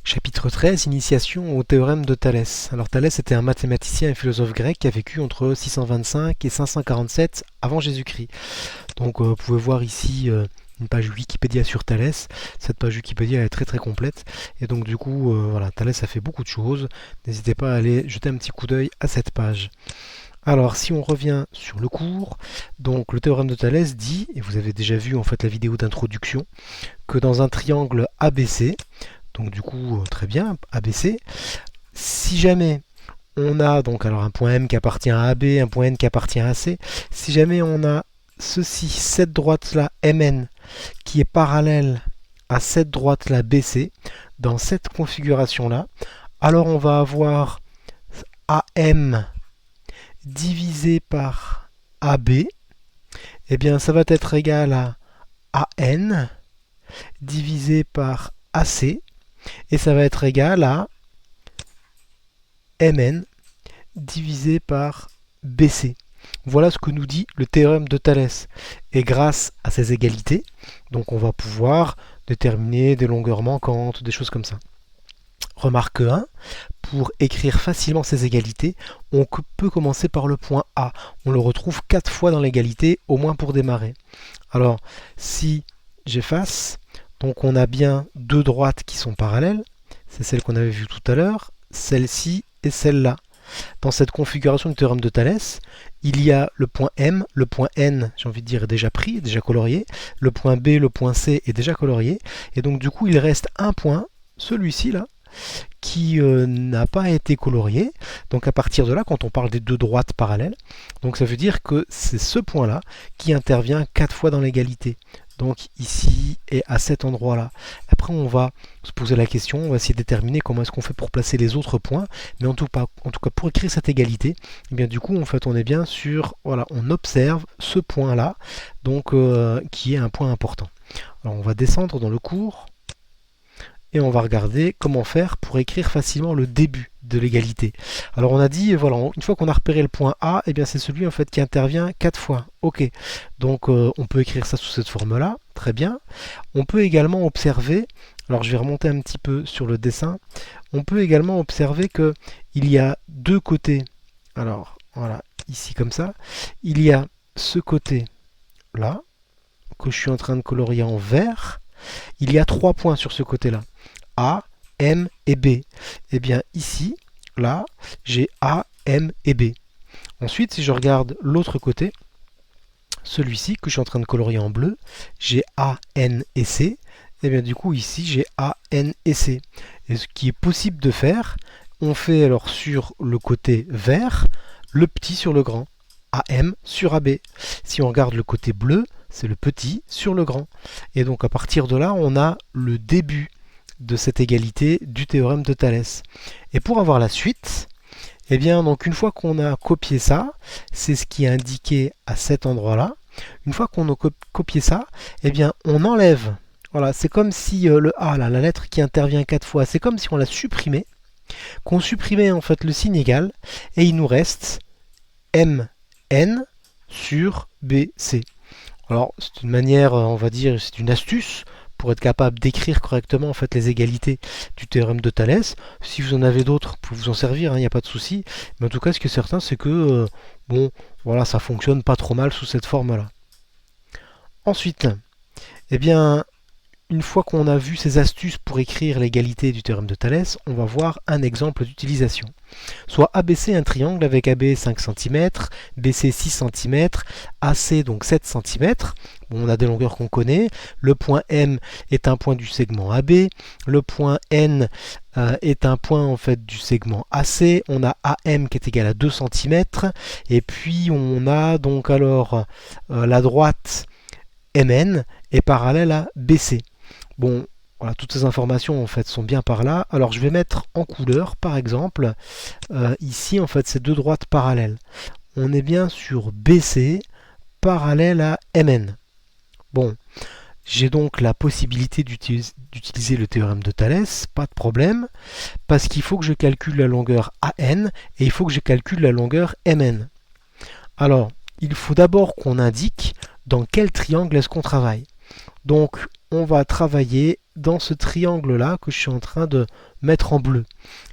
Chapitre 13, Initiation au théorème de Thalès. Alors Thalès était un mathématicien et philosophe grec qui a vécu entre 625 et 547 avant Jésus-Christ. Donc vous pouvez voir ici une page Wikipédia sur Thalès. Cette page Wikipédia est très très complète. Et donc du coup, voilà, Thalès a fait beaucoup de choses. N'hésitez pas à aller jeter un petit coup d'œil à cette page. Alors, si on revient sur le cours, donc le théorème de Thalès dit, et vous avez déjà vu en fait la vidéo d'introduction, que dans un triangle ABC, donc du coup très bien, ABC, si jamais on a donc alors un point M qui appartient à AB, un point N qui appartient à C, si jamais on a ceci, cette droite-là, MN, qui est parallèle à cette droite-là, BC, dans cette configuration-là, alors on va avoir AM divisé par AB, et bien ça va être égal à AN divisé par AC, et ça va être égal à Mn divisé par BC. Voilà ce que nous dit le théorème de Thalès. Et grâce à ces égalités, donc on va pouvoir déterminer des longueurs manquantes, des choses comme ça. Remarque 1, pour écrire facilement ces égalités, on peut commencer par le point A. On le retrouve 4 fois dans l'égalité, au moins pour démarrer. Alors, si j'efface, donc on a bien deux droites qui sont parallèles, c'est celle qu'on avait vue tout à l'heure, celle-ci et celle-là. Dans cette configuration du théorème de Thalès, il y a le point M, le point N, j'ai envie de dire, est déjà pris, déjà colorié, le point B, le point C est déjà colorié, et donc du coup il reste un point, celui-ci là, qui n'a pas été colorié. Donc à partir de là, quand on parle des deux droites parallèles, donc ça veut dire que c'est ce point-là qui intervient 4 fois dans l'égalité. Donc ici et à cet endroit-là. Après, on va se poser la question, on va essayer de déterminer comment est-ce qu'on fait pour placer les autres points. Mais en tout cas pour écrire cette égalité, et bien du coup, en fait, on est bien sur, voilà, on observe ce point-là, donc qui est un point important. Alors, on va descendre dans le cours et on va regarder comment faire pour écrire facilement le début de l'égalité. Alors on a dit, voilà, une fois qu'on a repéré le point A, et bien c'est celui en fait qui intervient 4 fois. Ok, donc on peut écrire ça sous cette forme-là, très bien. On peut également observer, alors je vais remonter un petit peu sur le dessin, on peut également observer que il y a deux côtés. Alors voilà, ici comme ça, il y a ce côté-là, que je suis en train de colorier en vert. Il y a 3 points sur ce côté-là. A, M et B. Et bien ici, là, j'ai A, M et B. Ensuite, si je regarde l'autre côté, celui-ci que je suis en train de colorier en bleu, j'ai A, N et C. Et bien du coup ici, j'ai A, N et C. Et ce qui est possible de faire, on fait alors sur le côté vert, le petit sur le grand. AM sur AB. Si on regarde le côté bleu, c'est le petit sur le grand. Et donc à partir de là, on a le début de cette égalité du théorème de Thalès. Et pour avoir la suite, eh bien donc une fois qu'on a copié ça, c'est ce qui est indiqué à cet endroit-là. Une fois qu'on a copié ça, eh bien on enlève. Voilà, c'est comme si le A, là, la lettre qui intervient 4 fois, c'est comme si on l'a supprimé, qu'on supprimait en fait le signe égal, et il nous reste M N sur BC. Alors, c'est une manière, on va dire, c'est une astuce pour être capable d'écrire correctement en fait les égalités du théorème de Thalès. Si vous en avez d'autres, vous pouvez vous en servir, il n'y a pas de souci. Mais en tout cas, ce qui est certain, c'est que bon, voilà, ça fonctionne pas trop mal sous cette forme-là. Ensuite, eh bien, une fois qu'on a vu ces astuces pour écrire l'égalité du théorème de Thalès, on va voir un exemple d'utilisation. Soit ABC un triangle avec AB 5 cm, BC 6 cm, AC donc 7 cm. Bon, on a des longueurs qu'on connaît. Le point M est un point du segment AB. Le point N est un point en fait du segment AC. On a AM qui est égal à 2 cm. Et puis on a donc alors la droite MN est parallèle à BC. Bon, voilà, toutes ces informations en fait sont bien par là. Alors je vais mettre en couleur, par exemple, ici en fait ces deux droites parallèles. On est bien sur BC parallèle à MN. Bon, j'ai donc la possibilité d'utiliser le théorème de Thalès, pas de problème, parce qu'il faut que je calcule la longueur AN et il faut que je calcule la longueur MN. Alors, il faut d'abord qu'on indique dans quel triangle est-ce qu'on travaille. Donc on va travailler dans ce triangle là que je suis en train de mettre en bleu.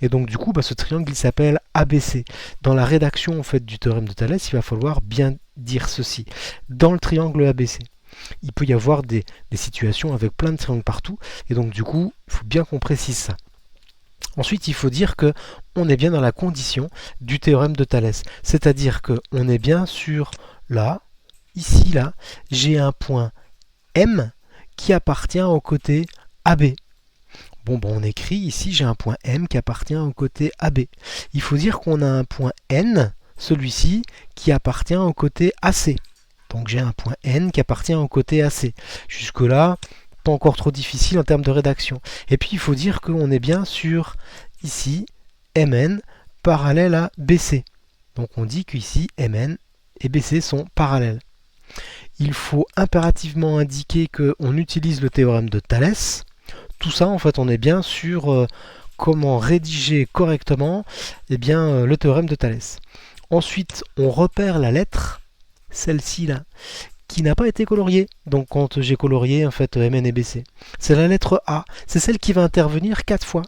Et donc du coup ce triangle il s'appelle ABC. Dans la rédaction en fait du théorème de Thalès, il va falloir bien dire ceci. Dans le triangle ABC, il peut y avoir des situations avec plein de triangles partout, et donc du coup il faut bien qu'on précise ça. Ensuite, il faut dire que on est bien dans la condition du théorème de Thalès. C'est-à-dire qu'on est bien sur là, ici, là, j'ai un point M qui appartient au côté AB. Bon, on écrit ici, j'ai un point M qui appartient au côté AB. Il faut dire qu'on a un point N, celui-ci, qui appartient au côté AC. Donc j'ai un point N qui appartient au côté AC. Jusque-là, pas encore trop difficile en termes de rédaction. Et puis il faut dire qu'on est bien sur, ici, MN parallèle à BC. Donc on dit qu'ici, MN et BC sont parallèles. Il faut impérativement indiquer qu'on utilise le théorème de Thalès. Tout ça, en fait, on est bien sur comment rédiger correctement le théorème de Thalès. Ensuite, on repère la lettre, celle-ci là, qui n'a pas été coloriée. Donc quand j'ai colorié en fait MN et BC, c'est la lettre A, c'est celle qui va intervenir 4 fois.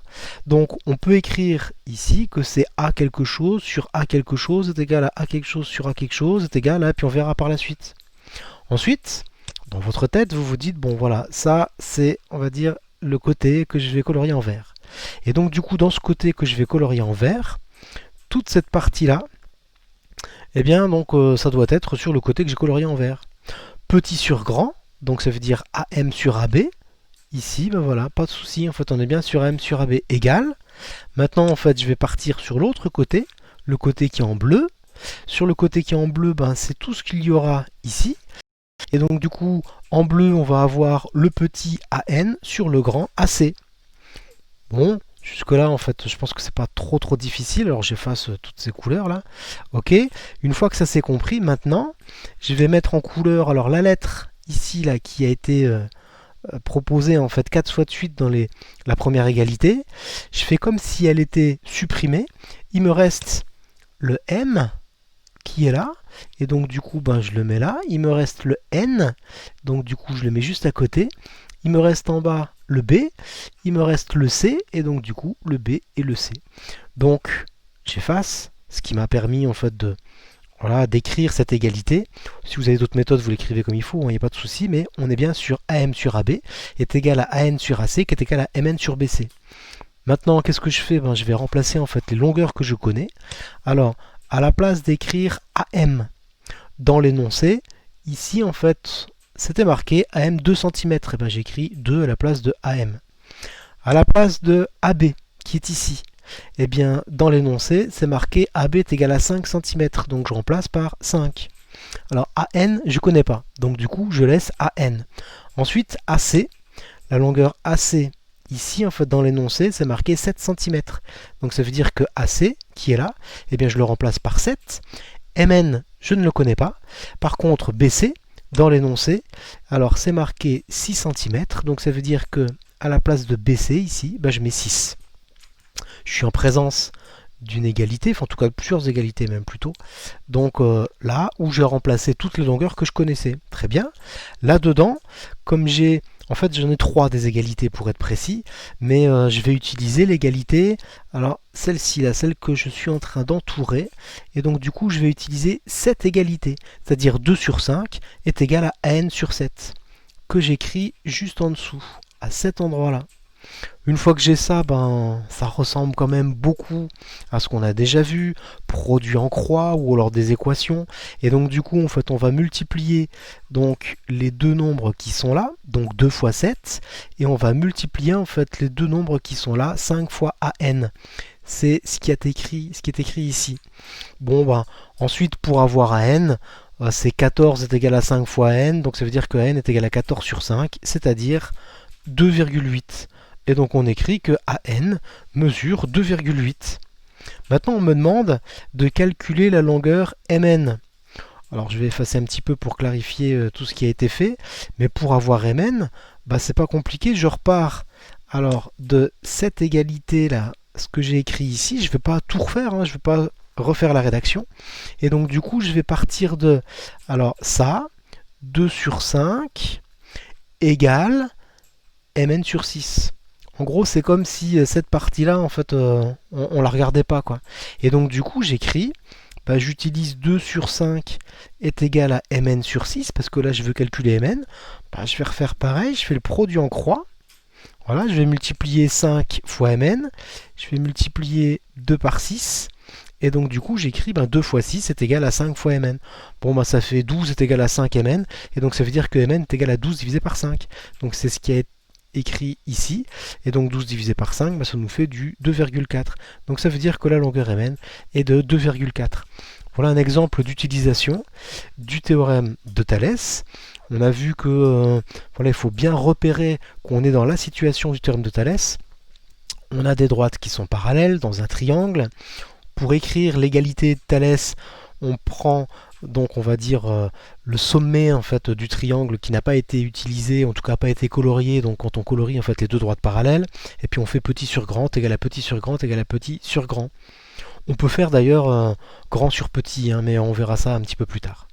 Donc on peut écrire ici que c'est A quelque chose sur A quelque chose est égal à A quelque chose sur A quelque chose est égal à, puis on verra par la suite. Ensuite, dans votre tête, vous vous dites, bon voilà, ça c'est, on va dire, le côté que je vais colorier en vert. Et donc du coup, dans ce côté que je vais colorier en vert, toute cette partie-là, eh bien donc ça doit être sur le côté que j'ai colorié en vert. Petit sur grand, donc ça veut dire AM sur AB. Ici, ben voilà, pas de souci, en fait on est bien sur AM sur AB égale. Maintenant en fait je vais partir sur l'autre côté, le côté qui est en bleu. Sur le côté qui est en bleu, ben, c'est tout ce qu'il y aura ici. Et donc du coup, en bleu, on va avoir le petit AN sur le grand AC. Bon, jusque là, en fait, je pense que c'est pas trop difficile. Alors j'efface toutes ces couleurs là. Ok. Une fois que ça s'est compris, maintenant, je vais mettre en couleur alors la lettre ici là qui a été proposée en fait 4 fois de suite dans la première égalité. Je fais comme si elle était supprimée. Il me reste le M qui est là, et donc du coup je le mets là. Il me reste le N, donc du coup je le mets juste à côté. Il me reste en bas le B, il me reste le C, et donc du coup le B et le C. Donc j'efface, ce qui m'a permis en fait d'écrire cette égalité. Si vous avez d'autres méthodes, vous l'écrivez comme il faut, il n'y a pas de souci, mais on est bien sur AM sur AB est égal à AN sur AC qui est égal à MN sur BC. Maintenant, qu'est-ce que je fais? Je vais remplacer en fait les longueurs que je connais. Alors, à la place d'écrire AM dans l'énoncé, ici en fait, c'était marqué AM 2 cm. Et j'écris 2 à la place de AM. À la place de AB, qui est ici, et bien dans l'énoncé, c'est marqué AB est égal à 5 cm. Donc je remplace par 5. Alors AN, je ne connais pas. Donc du coup, je laisse AN. Ensuite, AC, la longueur AC, ici, en fait, dans l'énoncé, c'est marqué 7 cm. Donc ça veut dire que AC, qui est là, eh bien, je le remplace par 7. MN, je ne le connais pas. Par contre, BC, dans l'énoncé, alors c'est marqué 6 cm. Donc ça veut dire que à la place de BC, ici, je mets 6. Je suis en présence d'une égalité, enfin en tout cas de plusieurs égalités même plutôt. Donc là où j'ai remplacé toutes les longueurs que je connaissais. Très bien. Là-dedans, comme j'ai... En fait, j'en ai 3 des égalités pour être précis, mais je vais utiliser l'égalité, alors celle-ci, là, celle que je suis en train d'entourer, et donc du coup, je vais utiliser cette égalité, c'est-à-dire 2 sur 5 est égal à n sur 7, que j'écris juste en dessous, à cet endroit-là. Une fois que j'ai ça, ça ressemble quand même beaucoup à ce qu'on a déjà vu, produit en croix ou alors des équations. Et donc du coup, en fait, on va multiplier donc les deux nombres qui sont là, donc 2 fois 7, et on va multiplier en fait les deux nombres qui sont là, 5 fois AN. C'est ce qui est écrit ici. Bon, ensuite, pour avoir AN, c'est 14 est égal à 5 fois n, donc ça veut dire que n est égal à 14 sur 5, c'est-à-dire 2,8. Et donc on écrit que AN mesure 2,8. Maintenant on me demande de calculer la longueur MN. Alors je vais effacer un petit peu pour clarifier tout ce qui a été fait, mais pour avoir MN, c'est pas compliqué, je repars alors de cette égalité là, ce que j'ai écrit ici, je ne vais pas tout refaire, je ne vais pas refaire la rédaction, et donc du coup je vais partir de, alors ça, 2 sur 5, égale mn sur 6. En gros, c'est comme si cette partie-là, en fait, on la regardait pas, quoi. Et donc, du coup, j'écris, j'utilise 2 sur 5 est égal à mn sur 6, parce que là, je veux calculer mn. Je vais refaire pareil, je fais le produit en croix. Voilà, je vais multiplier 5 fois mn, je vais multiplier 2 par 6, et donc du coup j'écris 2 fois 6 est égal à 5 fois mn. Bon, ça fait 12 est égal à 5 mn, et donc ça veut dire que mn est égal à 12 divisé par 5. Donc c'est ce qui est écrit ici, et donc 12 divisé par 5, ça nous fait du 2,4. Donc ça veut dire que la longueur mn est de 2,4. Voilà un exemple d'utilisation du théorème de Thalès. On a vu que il faut bien repérer qu'on est dans la situation du théorème de Thalès. On a des droites qui sont parallèles dans un triangle. Pour écrire l'égalité de Thalès, on prend donc on va dire le sommet en fait du triangle qui n'a pas été utilisé, en tout cas pas été colorié. Donc quand on colorie en fait les deux droites parallèles, et puis on fait petit sur grand égale à petit sur grand égale à petit sur grand. On peut faire d'ailleurs grand sur petit, mais on verra ça un petit peu plus tard.